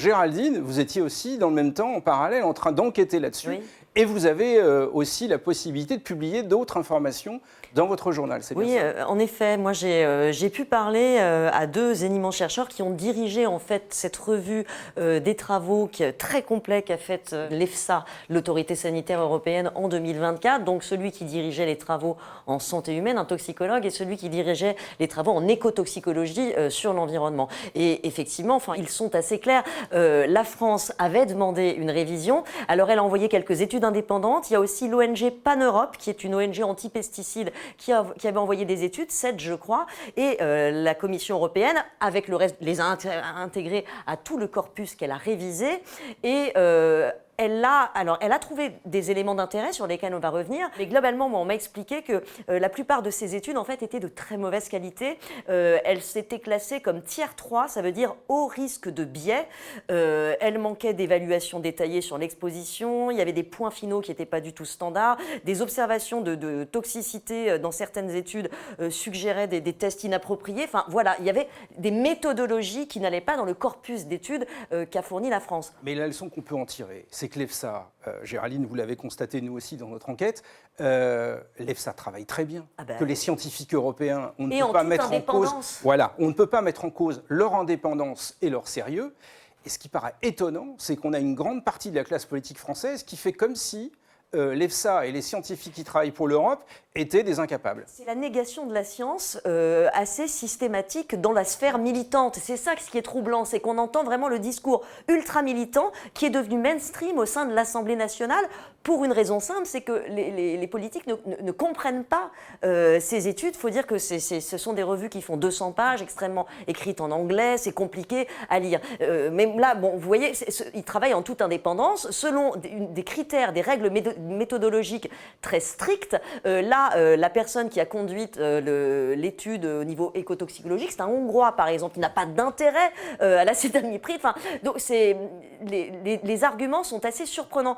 Géraldine, vous étiez aussi dans le même temps, en parallèle, en train d'enquêter là-dessus. Oui. Et vous avez aussi la possibilité de publier d'autres informations dans votre journal, c'est bien Oui, ça? en effet, moi j'ai pu parler à deux éminents chercheurs qui ont dirigé en fait cette revue des travaux très complet qu'a faite l'EFSA, l'Autorité sanitaire européenne, en 2024. Donc celui qui dirigeait les travaux en santé humaine, un toxicologue, et celui qui dirigeait les travaux en écotoxicologie sur l'environnement. Et effectivement, enfin, ils sont assez clairs. La France avait demandé une révision. Alors elle a envoyé quelques études indépendantes. Il y a aussi l'ONG Pan-Europe, qui est une ONG anti-pesticides, qui avait envoyé des études, 7 je crois, et la Commission européenne, avec le reste, les a intégrées à tout le corpus qu'elle a révisé, et elle a trouvé des éléments d'intérêt sur lesquels on va revenir, mais globalement, moi, on m'a expliqué que la plupart de ces études, en fait, étaient de très mauvaise qualité. Elles s'étaient classées comme tiers 3, ça veut dire haut risque de biais. Elles manquaient d'évaluation détaillée sur l'exposition, il y avait des points finaux qui n'étaient pas du tout standards, des observations de toxicité dans certaines études suggéraient des tests inappropriés. Enfin, voilà, il y avait des méthodologies qui n'allaient pas dans le corpus d'études qu'a fourni la France. Mais la leçon qu'on peut en tirer, c'est que l'EFSA, Géraldine, vous l'avez constaté nous aussi dans notre enquête, l'EFSA travaille très bien, que les scientifiques européens, on ne peut pas mettre en cause, voilà, on ne peut pas mettre en cause leur indépendance et leur sérieux. Et ce qui paraît étonnant, c'est qu'on a une grande partie de la classe politique française qui fait comme si l'EFSA et les scientifiques qui travaillent pour l'Europe étaient des incapables. C'est la négation de la science assez systématique dans la sphère militante. C'est ça ce qui est troublant, c'est qu'on entend vraiment le discours ultra-militant qui est devenu mainstream au sein de l'Assemblée nationale pour une raison simple, c'est que les politiques ne comprennent pas ces études. Il faut dire que ce sont des revues qui font 200 pages, extrêmement écrites en anglais, c'est compliqué à lire. Mais là, bon, vous voyez, ils travaillent en toute indépendance, selon des critères, des règles méthodologiques très strictes. La personne qui a conduit l'étude au niveau écotoxicologique, c'est un Hongrois, par exemple, qui n'a pas d'intérêt à l'acétamipride. Enfin, donc les arguments sont assez surprenants.